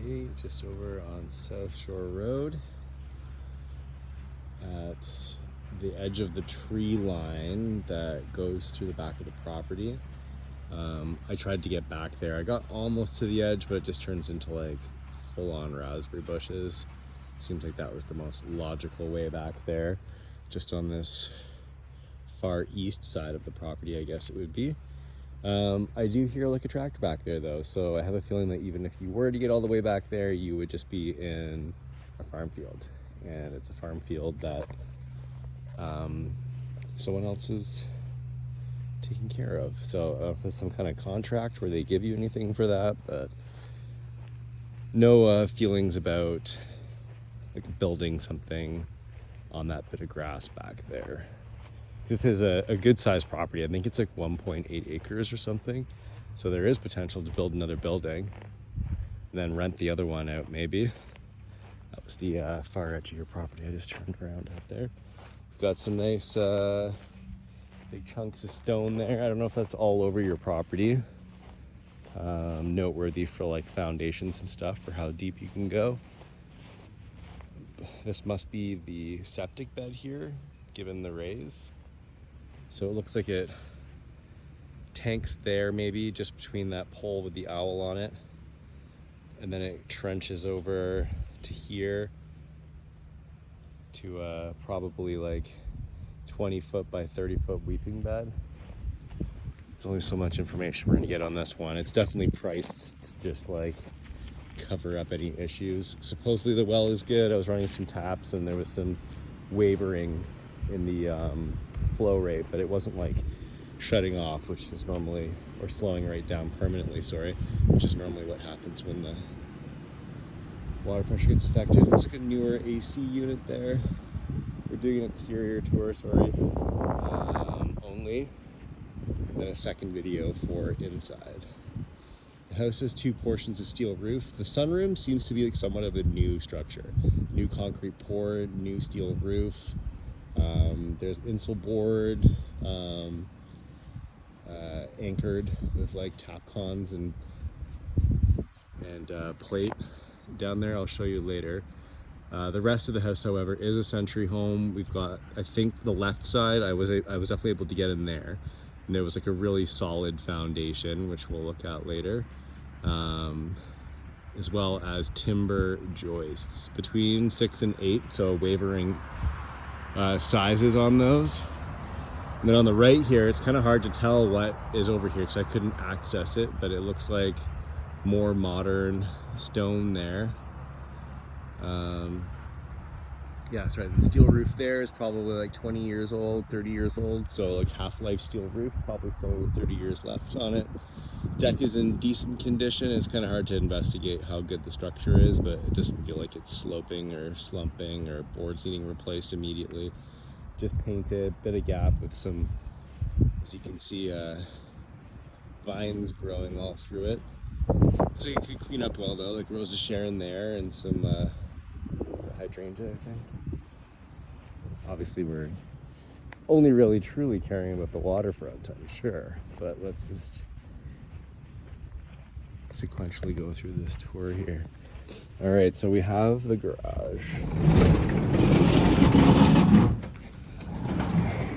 Okay, just over on South Shore Road at the edge of the tree line that goes through the back of the property. I tried to get back there. I got almost to the edge, but it just turns into like full-on raspberry bushes. Seems like that was the most logical way back there, just on this far east side of the property, I guess it would be. I do hear like a tractor back there though, so I have a feeling that even if you were to get all the way back there, you would just be in a farm field. And it's a farm field that someone else is taking care of. So if there's some kind of contract where they give you anything for that, but no feelings about like building something on that bit of grass back there. This is a good sized property. I think it's like 1.8 acres or something. So there is potential to build another building and then rent the other one out maybe. That was the far edge of your property. I just turned around out there. Got some nice big chunks of stone there. I don't know if that's all over your property. Noteworthy for like foundations and stuff for how deep you can go. This must be the septic bed here, given the raise. So it looks like it tanks there maybe just between that pole with the owl on it. And then it trenches over to here to probably like 20 foot by 30 foot weeping bed. There's only so much information we're gonna get on this one. It's definitely priced to just like cover up any issues. Supposedly the well is good. I was running some taps and there was some wavering in the flow rate, but it wasn't like shutting off, which is normally, or slowing right down permanently, sorry, which is normally what happens when the water pressure gets affected. It's like a newer AC unit there. We're doing an exterior tour, sorry, only, and then a second video for inside. The house has two portions of steel roof. The sunroom seems to be like somewhat of a new structure. New concrete pour, new steel roof. There's insul board, anchored with like Tapcons and plate down there. I'll show you later. The rest of the house, however, is a century home. We've got, I think the left side, I was definitely able to get in there. And there was like a really solid foundation, which we'll look at later. As well as timber joists between 6 and 8, so wavering sizes on those. And then on the right here, it's kind of hard to tell what is over here because I couldn't access it, but it looks like more modern stone there. Yeah, that's right. The steel roof there is probably like 20 years old, 30 years old. So like half-life steel roof, probably still with 30 years left on it. Deck is in decent condition. It's kind of hard to investigate how good the structure is, but it doesn't feel like it's sloping or slumping or boards needing replaced immediately. Just painted, bit of gap with some, as you can see, vines growing all through it. So you could clean up well though, like Rose of Sharon there and some hydrangea, I think. Obviously we're only really truly caring about the waterfront, I'm sure, but let's just sequentially go through this tour here. All right, so we have the garage,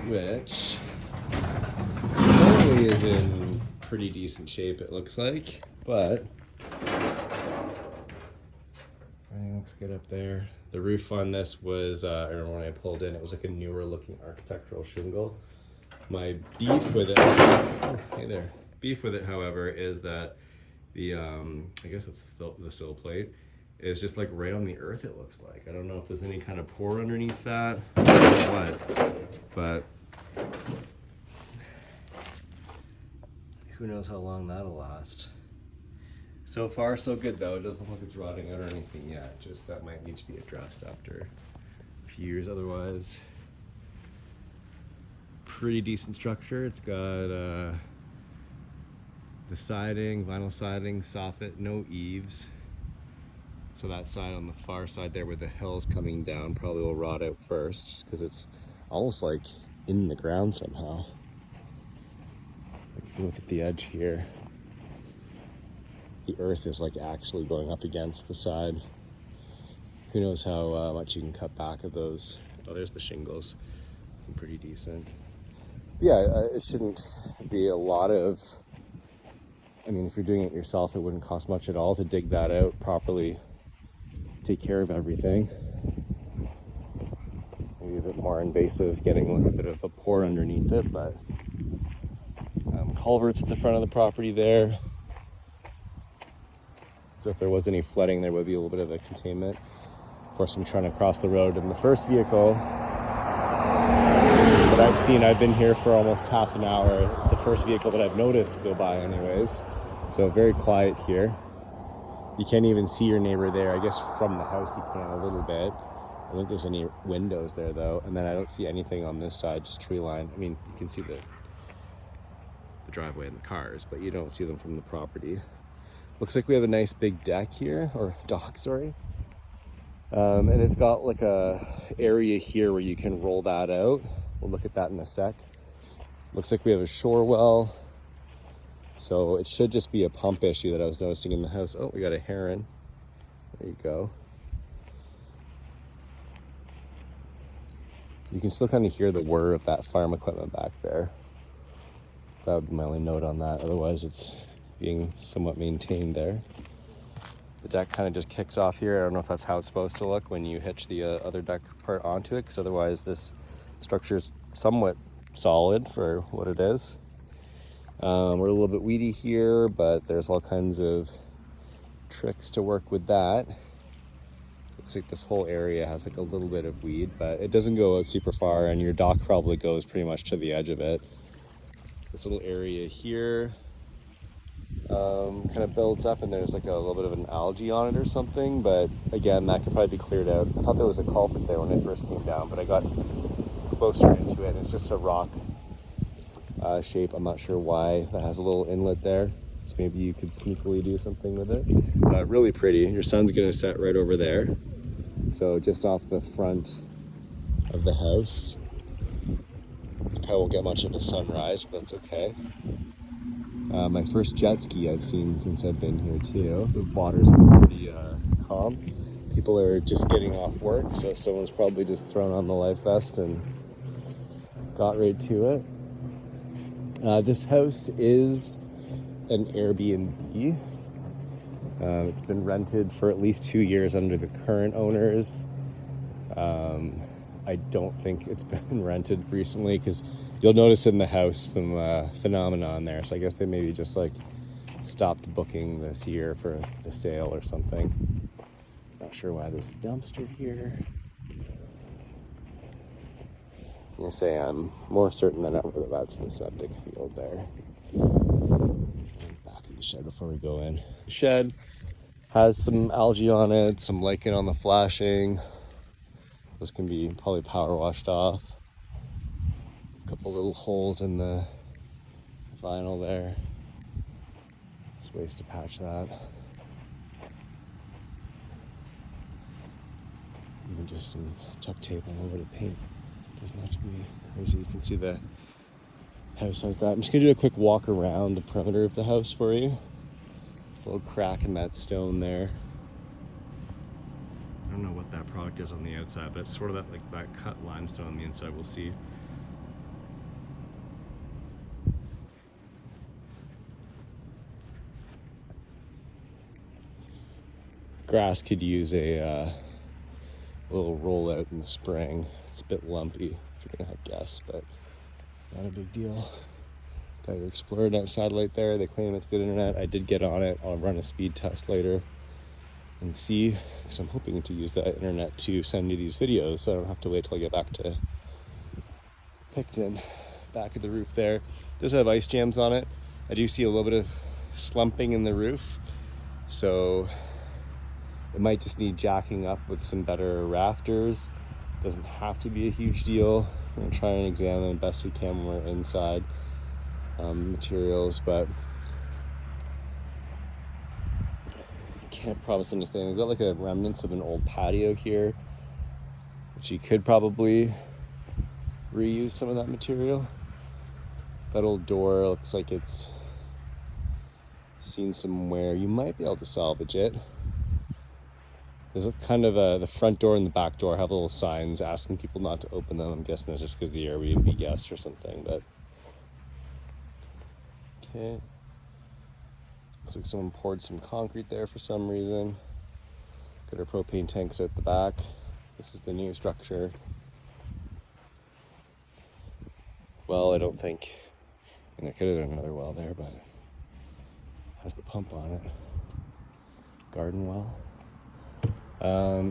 which normally is in pretty decent shape, it looks like, but everything looks good up there. The roof on this was, I remember when I pulled in, it was like a newer looking architectural shingle. My beef with it, hey there, beef with it, however, is that the, I guess it's the sill plate, is just like right on the earth, it looks like. I don't know if there's any kind of pour underneath that or what, but who knows how long that'll last. So far, so good though. It doesn't look like it's rotting out or anything yet. Just that might need to be addressed after a few years. Otherwise, pretty decent structure. It's got the siding, vinyl siding, soffit, no eaves. So that side on the far side there where the hill's coming down probably will rot out first, just because it's almost like in the ground somehow. Like if you look at the edge here. the earth is like actually going up against the side. Who knows how much you can cut back of those. Oh, there's the shingles. Pretty decent. Yeah, it shouldn't be a lot of, I mean, if you're doing it yourself, it wouldn't cost much at all to dig that out properly, take care of everything. Maybe a bit more invasive, getting like a bit of a pour underneath it, but culverts at the front of the property there. So if there was any flooding, there would be a little bit of a containment. Of course, I'm trying to cross the road, and the first vehicle that I've seen, I've been here for almost half an hour. It's the first vehicle that I've noticed go by anyways. So very quiet here. You can't even see your neighbor there. I guess from the house you can a little bit. I don't think there's any windows there though. And then I don't see anything on this side, just tree line. I mean, you can see the driveway and the cars, but you don't see them from the property. Looks like we have a nice big deck here, or dock, sorry. And it's got like a area here where you can roll that out. We'll look at that in a sec. Looks like we have a shore well. So it should just be a pump issue that I was noticing in the house. Oh, we got a heron. There you go. You can still kind of hear the whir of that farm equipment back there. That would be my only note on that. Otherwise, it's being somewhat maintained there. The deck kind of just kicks off here. I don't know if that's how it's supposed to look when you hitch the other deck part onto it, because otherwise this structure is somewhat solid for what it is. We're a little bit weedy here, but there's all kinds of tricks to work with that. Looks like this whole area has like a little bit of weed, but it doesn't go out super far, and your dock probably goes pretty much to the edge of it. This little area here kind of builds up, and there's like a little bit of an algae on it or something, but again, that could probably be cleared out. I thought there was a culprit there when I first came down, but I got closer into it, and it's just a rock shape. I'm not sure why that has a little inlet there, so maybe you could sneakily do something with it. Really pretty. Your sun's gonna set right over there, so just off the front of the house. Probably won't get much of a sunrise, but that's okay. My first jet ski I've seen since I've been here too. The water's been pretty calm. People are just getting off work, so someone's probably just thrown on the life vest and got right to it. This house is an Airbnb. It's been rented for at least 2 years under the current owners. I don't think it's been rented recently, because you'll notice in the house some phenomenon there. So I guess they maybe just like stopped booking this year for the sale or something. Not sure why there's a dumpster here. I'm gonna say I'm more certain than ever that that's the septic field there. Back of the shed before we go in. The shed has some algae on it, some lichen on the flashing. This can be probably power washed off. A couple little holes in the vinyl there. There's ways to patch that. Even just some duct tape all over the paint. Doesn't have to be crazy. You can see the house has that. I'm just gonna do a quick walk around the perimeter of the house for you. A little crack in that stone there. I don't know what that product is on the outside, but it's sort of that like that cut limestone on the inside. We'll see. Grass could use a little rollout in the spring. It's a bit lumpy if you're gonna have guests, but not a big deal. Got your Explorer Net satellite there. They claim it's good internet. I did get on it. I'll run a speed test later and see, because I'm hoping to use that internet to send you these videos, so I don't have to wait till I get back to Picton. Back of the roof there. It does have ice jams on it. I do see a little bit of slumping in the roof, so it might just need jacking up with some better rafters. Doesn't have to be a huge deal. We're gonna try and examine the best we can when we're inside materials, but can't promise anything. We've got like a remnants of an old patio here, which you could probably reuse some of that material. That old door looks like it's seen somewhere you might be able to salvage it. There's a kind of the front door and the back door have little signs asking people not to open them. I'm guessing that's just because the Airbnb guest or something, but okay. Looks like someone poured some concrete there for some reason. Got our propane tanks out the back. This is the new structure. Well, I don't think. And I could have done another well there, but it has the pump on it. Garden well.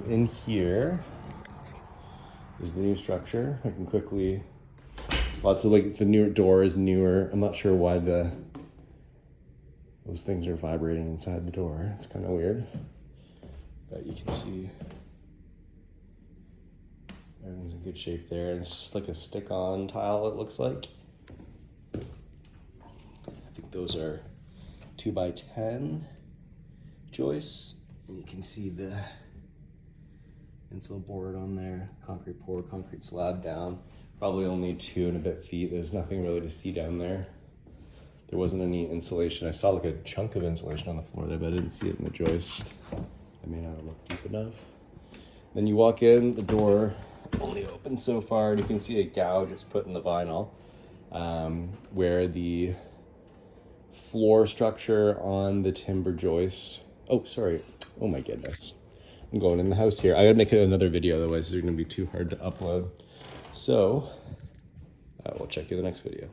In here is the new structure. I can quickly. Lots of like the new door is newer. I'm not sure why those things are vibrating inside the door. It's kind of weird. But you can see everything's in good shape there. It's just like a stick-on tile, it looks like. I think those are 2x10 joists. And you can see the insul board on there, concrete pour, concrete slab down. Probably only 2 and a bit feet. There's nothing really to see down there. There wasn't any insulation. I saw like a chunk of insulation on the floor there, but I didn't see it in the joist. I may not have looked deep enough. Then you walk in, the door only open so far, and you can see a gouge just put in the vinyl, where the floor structure on the timber joists. Oh, sorry. Oh my goodness. I'm going in the house here. I gotta make it another video, otherwise it's gonna be too hard to upload. So, we'll check you in the next video.